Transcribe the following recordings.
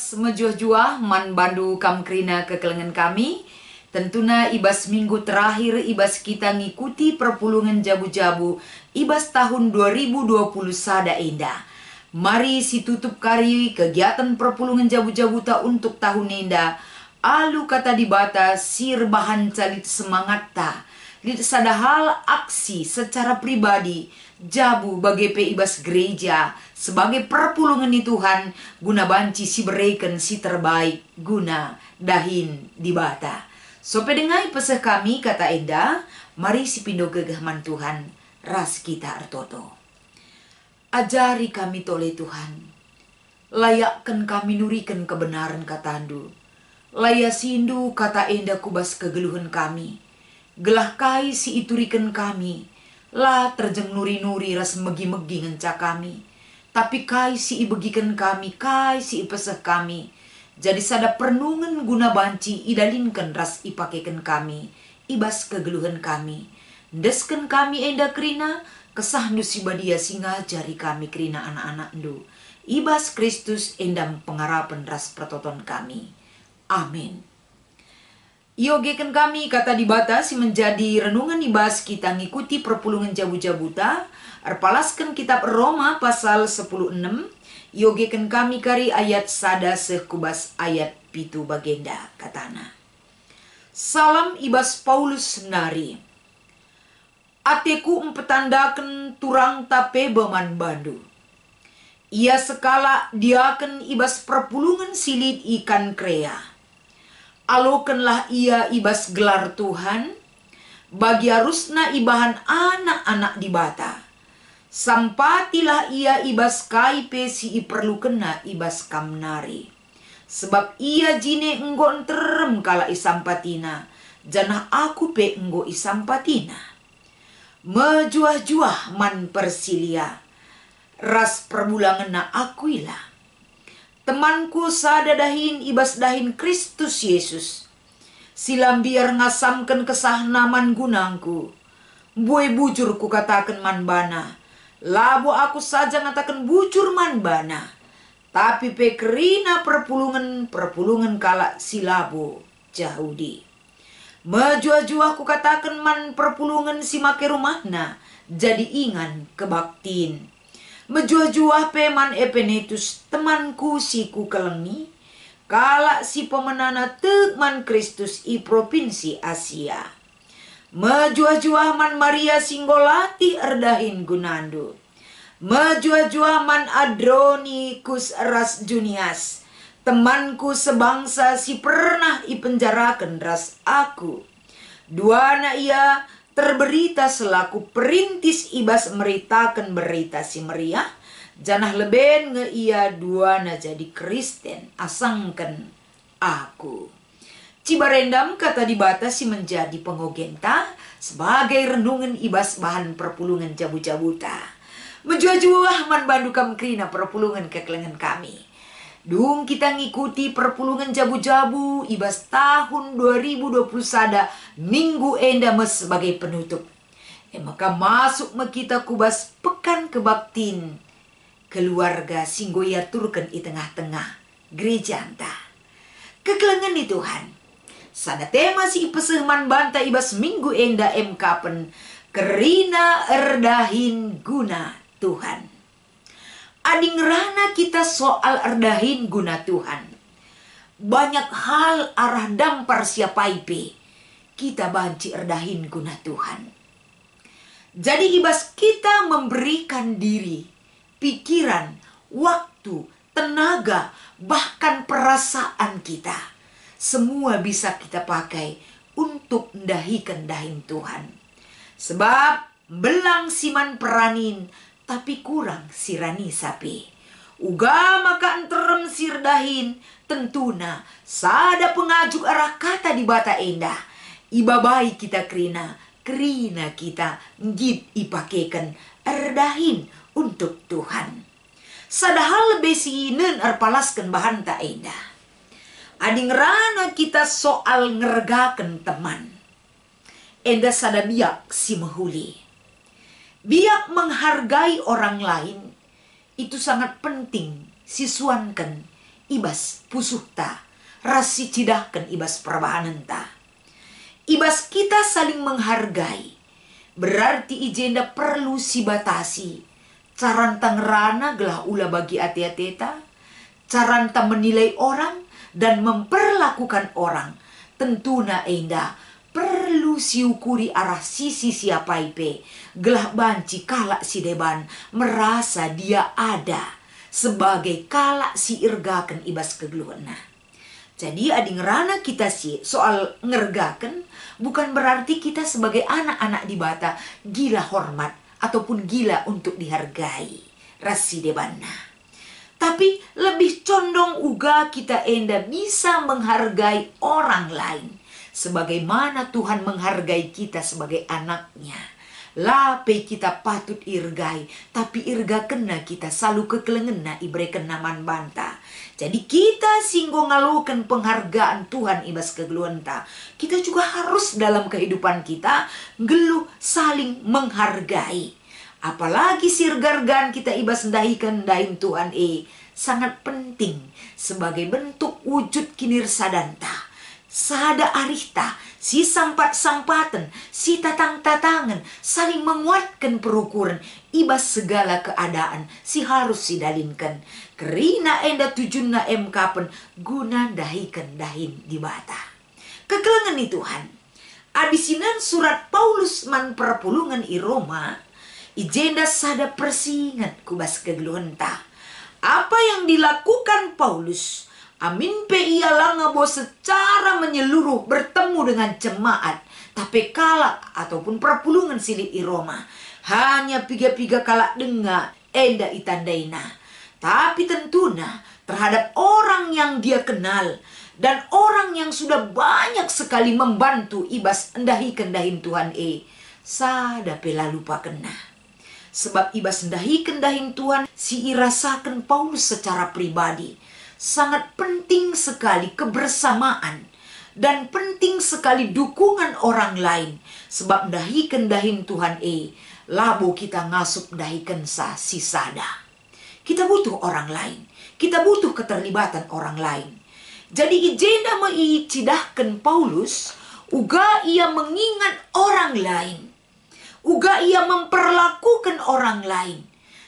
Aras mejuah-juah man bandu kam krina kekelengan kami. Tentuna ibas minggu terakhir ibas kita ngikuti perpulungan jabu-jabu ibas tahun 2020 sada indah. Mari si tutup kari kegiatan perpulungan jabu-jabu ta untuk tahun indah. Alu kata dibata sir bahan calit semangat ta. Lid sadahal aksi secara pribadi jabu bagi ibas gereja sebagai perpulungan di Tuhan guna banci si bereken si terbaik guna dahin dibata. So pedengai peseh kami kata Enda, mari si pindo gegahman Tuhan ras kita artoto. Ajari kami toleh Tuhan, layakkan kami nurikan kebenaran katandu. Laya sindu kata Enda kubas kegeluhan kami. Gelah kai si iturikan kami, lah terjeng nuri-nuri ras megi-megi ngenca kami. Tapi kai si ibegikan kami, kai si ipeseh kami. Jadi sada pernungan guna banci idalinkan ras ipakekan kami, ibas kegeluhan kami. Ndesken kami Enda krina, kesah ndu si badia singa jari kami krina anak-anak ndu. Ibas Kristus endam pengarapan ras pertoton kami. Amin. Iogekan kami kata dibatasi menjadi renungan ibas kita ngikuti perpulungan jabu-jabuta. Arpalaskan kitab Roma pasal 10:6. Iogekan kami kari ayat sada sekubas ayat pitu bagenda katana. Salam ibas Paulus nari. Ateku empetandakan turang tape beman bandu. Ia sekala diaken ibas perpulungan silit ikan krea. Alokenlah ia ibas gelar Tuhan, bagi harusna ibahan anak-anak dibata. Sampatilah ia ibas kaipe si iperlukena ibas kamnari. Sebab ia jine enggo enterem kala isampatina, janah aku pe enggo isampatina. Mejuah-juah man persilia, ras perbulangan akuilah. Temanku sada dahin ibas dahin Kristus Yesus. Silam biar ngasamkan kesah naman gunangku. Bue bujur ku katakan man bana. Labo aku saja ngatakan bujur man bana. Tapi pekerina perpulungan kala silabo jahudi. Mejuah-juah ku katakan man perpulungan si make rumahna. Jadi ingan kebaktin. Mejuah-juah peman Epenetus temanku si ku kelengi. Kala si pemenana tegman Kristus i provinsi Asia. Mejuah-juah man Maria Singgolati erdahin gunandu. Mejuah-juah man Adronikus ras Junias. Temanku sebangsa si pernah i penjarakan ras aku. Duana ia terberita selaku perintis ibas meritakan berita si meriah. Janah leben nge ia duana jadi Kristen asangken aku. Cibarendam kata dibatasi menjadi pengogenta sebagai renungan ibas bahan perpulungan jabu-jabuta. Menjuah-juah man bandu kam krina perpulungan kekelengan kami. Dung kita ngikuti perpulungan jabu-jabu ibas tahun 2020 sada minggu enda mes sebagai penutup. Maka masuk me kita kubas pekan kebaktin keluarga singgo yaturkan i tengah-tengah gereja anta. Kekelengan di Tuhan. Sada tema si ipeseh man banta ibas minggu enda kapen kerina erdahin guna Tuhan. Ading rana kita soal erdahin guna Tuhan. Banyak hal arah dampar siapa ipe. Kita banci erdahin guna Tuhan. Jadi ibas kita memberikan diri, pikiran, waktu, tenaga, bahkan perasaan kita. Semua bisa kita pakai untuk mendahikan dahin Tuhan. Sebab belang siman peranin, tapi kurang sirani sapi. Uga maka enterem sirdahin, tentuna sada pengajuk arah kata di bata endah. Ibabai kita krina kita ngit ipakekan erdahin untuk Tuhan. Sadahal lebih siinen erpalaskan bahan tak endah. Ading rana kita soal ngergakan teman. Endah sada biak si mahuli. Biak menghargai orang lain itu sangat penting siswankan ibas pusuhta, rasi cidahkan ibas perbahanenta. Ibas kita saling menghargai, berarti ijenda perlu sibatasi. Caranta ngerana gelah ula bagi ati-ateta, caranta menilai orang dan memperlakukan orang. Tentuna enda perlu siukuri arah sisi siapa ipe, gelah banci kalak si deban merasa dia ada sebagai kalak si irgakan ibas kegeluana. Jadi adi ngerana kita sih soal ngergakan bukan berarti kita sebagai anak-anak di bata gila hormat ataupun gila untuk dihargai rasi debana. Tapi lebih condong uga kita enda bisa menghargai orang lain sebagaimana Tuhan menghargai kita sebagai anaknya. Lape kita patut irgai, tapi irga kena kita selalu kekelengena ibre kena man banta. Jadi kita singgo ngalukan penghargaan Tuhan ibas kegeluanta. Kita juga harus dalam kehidupan kita geluh saling menghargai. Apalagi sirgargan kita ibas ndahikan dahin Tuhan sangat penting sebagai bentuk wujud kinir sadanta. Sada arihta, si sampat-sampatan, si tatang-tatangan, saling menguatkan perukuran, ibas segala keadaan, si harus sidalinkan. Kerina enda tujunna kapen, guna dahikan dahin di bata. Kekelengan ni Tuhan, adisinan surat Paulus man perpulungan i Roma, ijenda sada persingat kubas kegeluhenta. Apa yang dilakukan Paulus, amin pe ia langabo secara menyeluruh bertemu dengan jemaat tapi kalak ataupun perpulungan silit i Roma hanya piga-piga kalak denga enda itandaina, tapi tentuna terhadap orang yang dia kenal dan orang yang sudah banyak sekali membantu ibas endahikan dahin Tuhan sada pela lupa kena. Sebab ibas endahikan dahin Tuhan si irasakan Paulus secara pribadi. Sangat penting sekali kebersamaan dan penting sekali dukungan orang lain. Sebab dahikan dahin Tuhan labo kita ngasup dahikan si sada. Kita butuh orang lain. Kita butuh keterlibatan orang lain. Jadi ijenda meicidahkan Paulus, uga ia mengingat orang lain. Uga ia memperlakukan orang lain.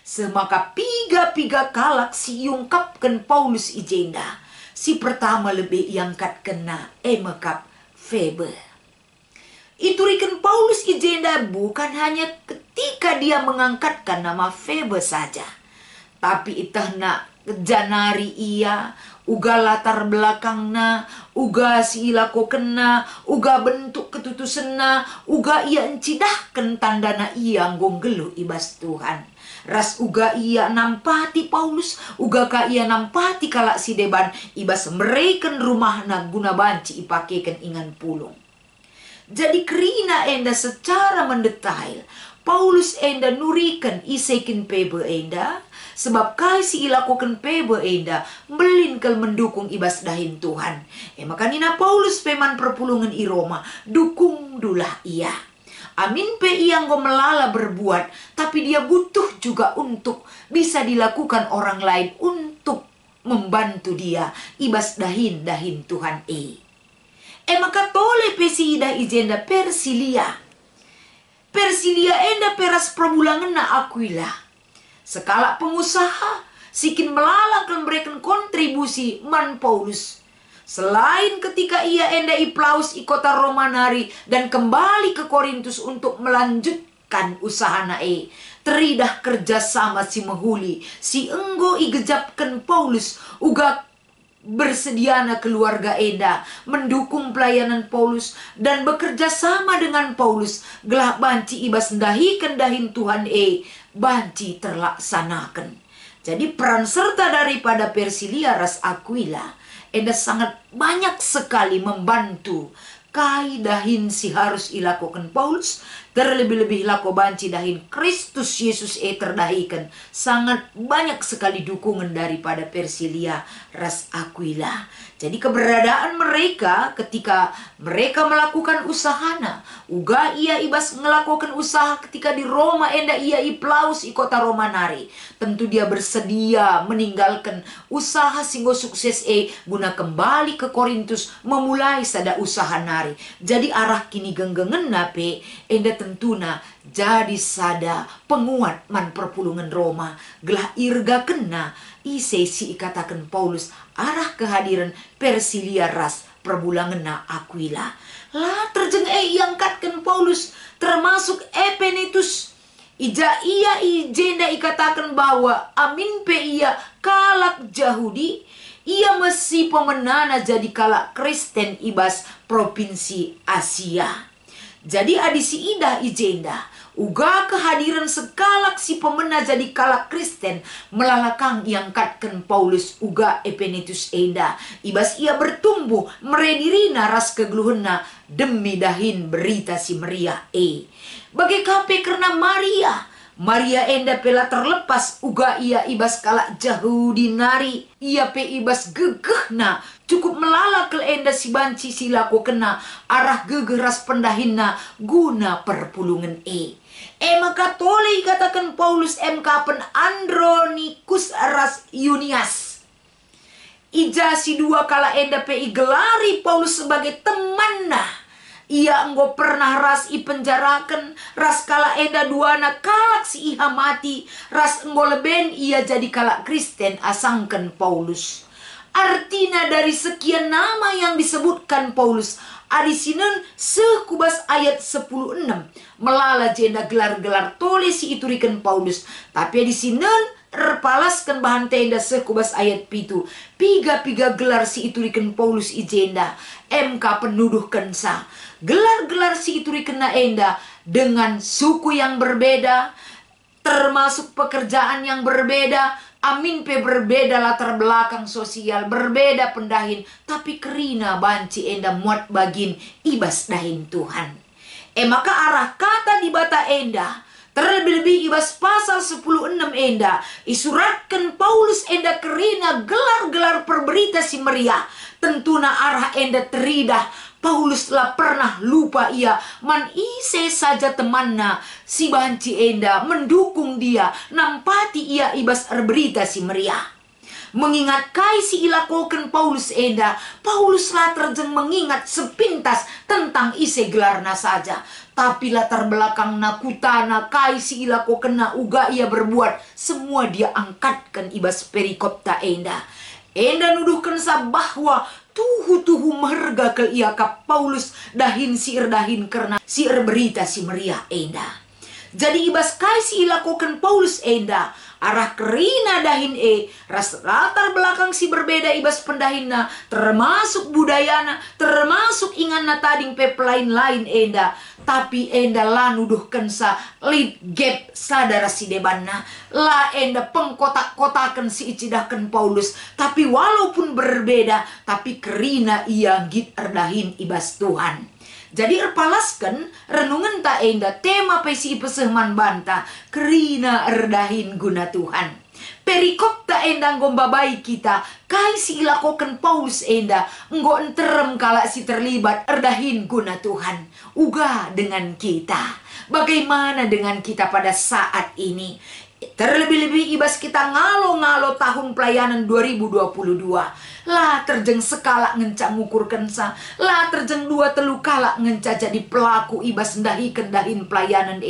Semaka piga-piga kalak si yungkapkan Paulus ijenda. Si pertama lebih iangkat kena mekap Febe. Iturikan Paulus ijenda bukan hanya ketika dia mengangkatkan nama Febe saja. Tapi itahna janari ia, uga latar belakangna, uga si ilako kena, uga bentuk ketutusena, uga ia encidahkan tandana ia ngonggelu ibas Tuhan. Ras uga ia nampati Paulus, uga ka ia nampati kalak si deban, ibas mereken rumahna guna banci ipakekan ingan pulung. Jadi kerina enda secara mendetail, Paulus enda nurikan isekin Febe enda, sebab kai si ilakukan Febe enda melinkel mendukung ibas dahin Tuhan. Makanina Paulus peman perpulungan i Roma, dukung dulah ia. Amin pe ia ngo melala berbuat, tapi dia butuh juga untuk bisa dilakukan orang lain untuk membantu dia ibas dahin Tuhan maka tole pesi ida ijenda Persilia. Persilia enda peras perbulangan na Aquila. Sekala pengusaha sikin melalakan memberikan kontribusi man Paulus. Selain ketika ia enda iplaus i kota Romanari dan kembali ke Korintus untuk melanjutkan usaha nae, teridah kerjasama si mehuli, si enggo igejapkan Paulus, uga bersediana keluarga enda mendukung pelayanan Paulus dan bekerja sama dengan Paulus, gelah banci ibas ndahikan dahin Tuhan banci terlaksanakan. Jadi peran serta daripada Persilia ras Aquila enda sangat banyak sekali membantu kai dahin si harus ilakukan Paulus, terlebih-lebih lako banci dahin Kristus Yesus terdahikan. Sangat banyak sekali dukungan daripada Persilia ras Aquila. Jadi keberadaan mereka ketika mereka melakukan usahana, uga ia ibas melakukan usaha ketika di Roma enda ia iplaus i kota Roma nari. Tentu dia bersedia meninggalkan usaha singgo sukses guna kembali ke Korintus memulai sada usaha nari. Jadi arah kini genggengen nape enda tentuna jadi sada penguat man perpulungan Roma gelah irga kena isesi ikatakan Paulus arah kehadiran Persilia ras perbulangan na Aquila. Lah terjeng iangkatkan Paulus termasuk Epenetus. Ija ia ijenda ikatakan bahwa amin pe ia kalak Yahudi. Ia mesti pemenana jadi kalak Kristen ibas provinsi Asia. Jadi adisi idah ijenda. Uga kehadiran sekalak si pemena jadi kalak Kristen melalakang iangkatkan Paulus uga Epenetus enda. Ibas ia bertumbuh meredirina ras kegeluhena demi dahin berita si Maria Bagai kape karena Maria enda pela terlepas uga ia ibas kalak Yahudi nari. Ia pe ibas gegehna cukup melala kel enda si banci silako kena arah gegeh ras pendahina guna perpulungan maka tole katakan Paulus kapen Andronikus ras Yunias. Ija si dua kala enda pe gelari Paulus sebagai temanna. Ia enggo pernah ras i penjarakan, ras kala enda duana kalak si iha mati, ras enggo leben ia jadi kalak Kristen asangken Paulus. Artinya dari sekian nama yang disebutkan Paulus, adisinen sekubas ayat 10:6 melala jenda gelar-gelar tole si iturikan Paulus. Tapi adisinen terpalaskan bahan tenda sekubas ayat pitu. Piga-piga gelar si iturikan Paulus ijenda. Penuduh kensa. Gelar-gelar si iturikan na enda dengan suku yang berbeda, termasuk pekerjaan yang berbeda. Amin pe berbeda latar belakang sosial, berbeda pendahin, tapi kerina banci enda muat bagin ibas dahin Tuhan. Maka arah kata di bata enda terlebih-lebih ibas pasal 10:6 enda isuratkan Paulus enda kerina gelar-gelar perberita si Maria. Tentuna arah enda teridah Paulus telah pernah lupa ia man ise saja temanna si banci enda mendukung dia nampati ia ibas berita si Maria. Mengingat kai si ilakoken Paulus enda, Paulus lah terjeng mengingat sepintas tentang ise gelarna saja. Tapi latar belakang nakutana kai si ilakoken na uga ia berbuat semua dia angkatkan ibas perikopta enda. Enda nuduhkan sa bahwa tuhu merga ke ia kap Paulus dahin siir dahin karena siir berita si Maria enda. Jadi ibas kai si ilakokan Paulus enda arah kerina dahin ras latar belakang si berbeda ibas pendahinna termasuk budayana termasuk inganna tading pep lain-lain enda. Tapi enda la nuduhkan sa lead gap sadara si debanna la enda pengkotak-kotakan si icidahkan Paulus. Tapi walaupun berbeda tapi kerina ia git erdahin ibas Tuhan. Jadi erpalaskan renungan ta enda tema pesi pesehman banta kerina erdahin guna Tuhan. Perikop ta enda ngombabai kita kai si ilakokan Paulus enda nggo enterem kala si terlibat erdahin guna Tuhan. Uga dengan kita. Bagaimana dengan kita pada saat ini? Terlebih-lebih ibas kita ngalo-ngalo tahun pelayanan 2022. Lah terjeng sekala ngenca ngukur kensa. Lah terjeng 2-3 kala ngenca jadi pelaku ibas kendahin pelayanan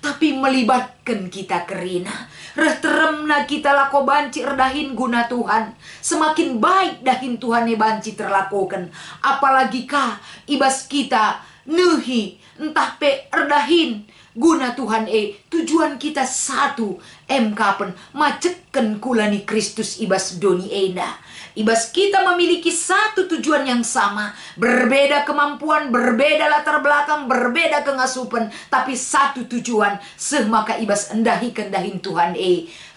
tapi melibatkan kita kerina. Reh teremna kita lako banci erdahin guna Tuhan. Semakin baik dahin Tuhan banci terlakokan. Apalagi kah ibas kita nehi entah pe erdahin guna Tuhan tujuan kita satu kapen macetken kulani Kristus ibas doni enda. Ibas kita memiliki satu tujuan yang sama, berbeda kemampuan, berbeda latar belakang, berbeda kengasupan, tapi satu tujuan semaka ibas endahikan dahin Tuhan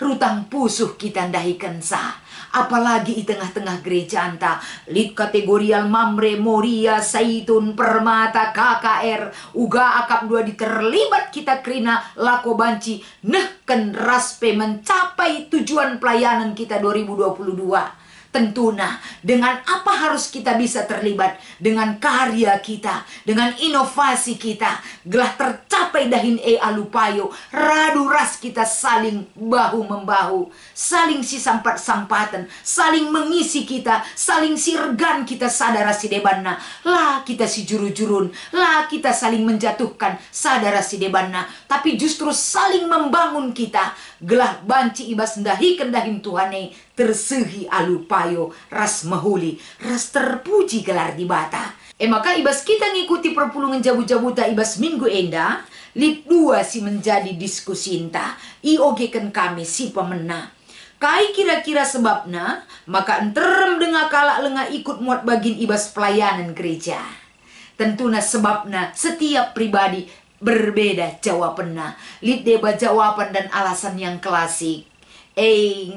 rutang pusuh kita endahikan sah. Apalagi di tengah-tengah gereja anta lid kategorial mamre moria saitun permata KKR uga akap dua diterlibat kita kerina lako banci nehken raspe mencapai tujuan pelayanan kita 2022. Tentuna dengan apa harus kita bisa terlibat? Dengan karya kita, dengan inovasi kita. Gelah tercapai dahin alupayo. Radu ras kita saling bahu-membahu. Saling si sampat-sampatan. Saling mengisi kita. Saling sirgan kita sadara si debanna. Lah kita si juru-jurun. Lah kita saling menjatuhkan sadara si debanna. Tapi justru saling membangun kita. Gelah banci ibas ndahi kendahim Tuhane tersehi alupayo ras mahuli ras terpuji gelar di bata. Maka ibas kita ngikuti perpulungan jabu-jabuta ibas minggu enda lip 2 si menjadi diskusi inta iogekan kami si pemena. Kai kira-kira sebabna maka enterem dengar kalak lenga ikut muat bagin ibas pelayanan gereja. Tentunya sebabna setiap pribadi berbeda jawabannya. Lid deba jawaban dan alasan yang klasik.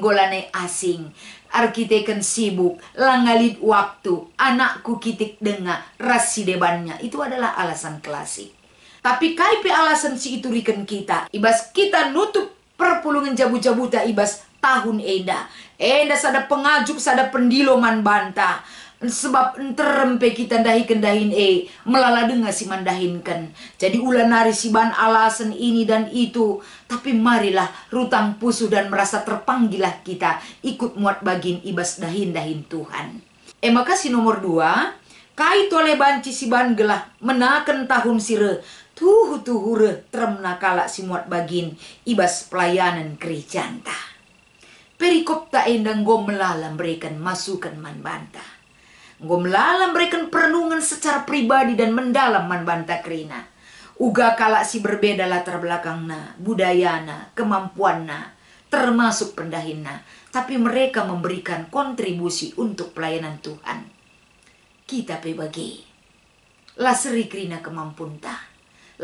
Ngolane asing. Arkiteken sibuk. Langalit waktu. Anakku kitik dengar. Rasi debannya. Itu adalah alasan klasik. Tapi kaipe alasan si itu riken kita. Ibas kita nutup perpulungan jabu-jabuta ibas tahun enda. Enda sada pengajuk sada pendilo man banta. Sebab enterempe kita dahin melala dengar si mandahinkan. Jadi ulah nari si ban alasan ini dan itu. Tapi marilah rutang pusu dan merasa terpanggilah kita ikut muat bagin ibas dahin Tuhan. Maka si nomor 2, kai tole banci si ban gelah menaken tahun sire tuhure tremna kalak si muat bagin ibas pelayanan gerejanta. Perikop ta endang go melala berikan masukan man banta. Go melala berikan perenungan secara pribadi dan mendalam man banta kerina. Uga kalak si berbeda latar belakangna, budayana, kemampuanna, termasuk pendahinna. Tapi mereka memberikan kontribusi untuk pelayanan Tuhan. Kita bagi. Laseri krina kemampunta.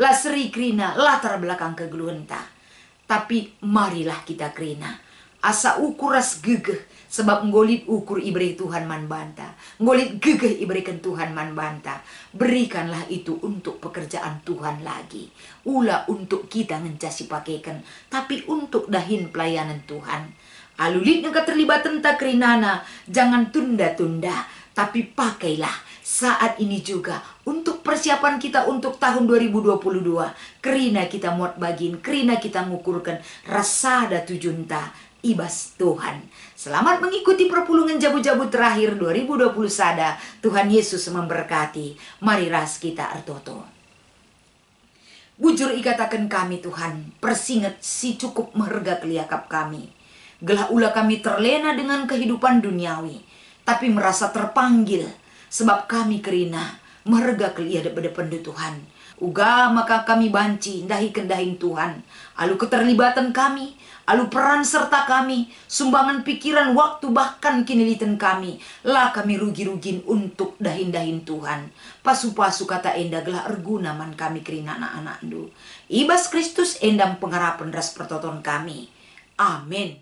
Laseri krina latar belakang kegeluhenta. Tapi marilah kita krina. Asa ukuras gegeh. Sebab ngolit ukur iberi Tuhan man banta. Ngolit gegeh iberikan Tuhan man banta. Berikanlah itu untuk pekerjaan Tuhan lagi. Ula untuk kita ngencasi pakaikan. Tapi untuk dahin pelayanan Tuhan. Alulit yang keterlibatan tak kerinana. Jangan tunda-tunda. Tapi pakailah saat ini juga. Untuk persiapan kita untuk tahun 2022. Kerina kita muat bagin. Kerina kita ngukurkan. Rasada tujunta. Ibas Tuhan. Selamat mengikuti perpulungan jabu-jabu terakhir 2020 sada. Tuhan Yesus memberkati. Mari ras kita artoto. Bujur ikatakan kami Tuhan. Persinget si cukup meherga keliakap kami. Gelah ulah kami terlena dengan kehidupan duniawi. Tapi merasa terpanggil. Sebab kami kerina. Meherga kelia depan Tuhan. Uga maka kami banci. Dahi kendahin Tuhan. Alu keterlibatan kami. Alu peran serta kami, sumbangan pikiran, waktu, bahkan kinilitan kami. Lah kami rugi-rugin untuk dahin-dahin Tuhan. Pasu-pasu kata enda gelah erguna man kami kerina anak-anak du. Ibas Kristus endam pengharapan ras pertoton kami. Amin.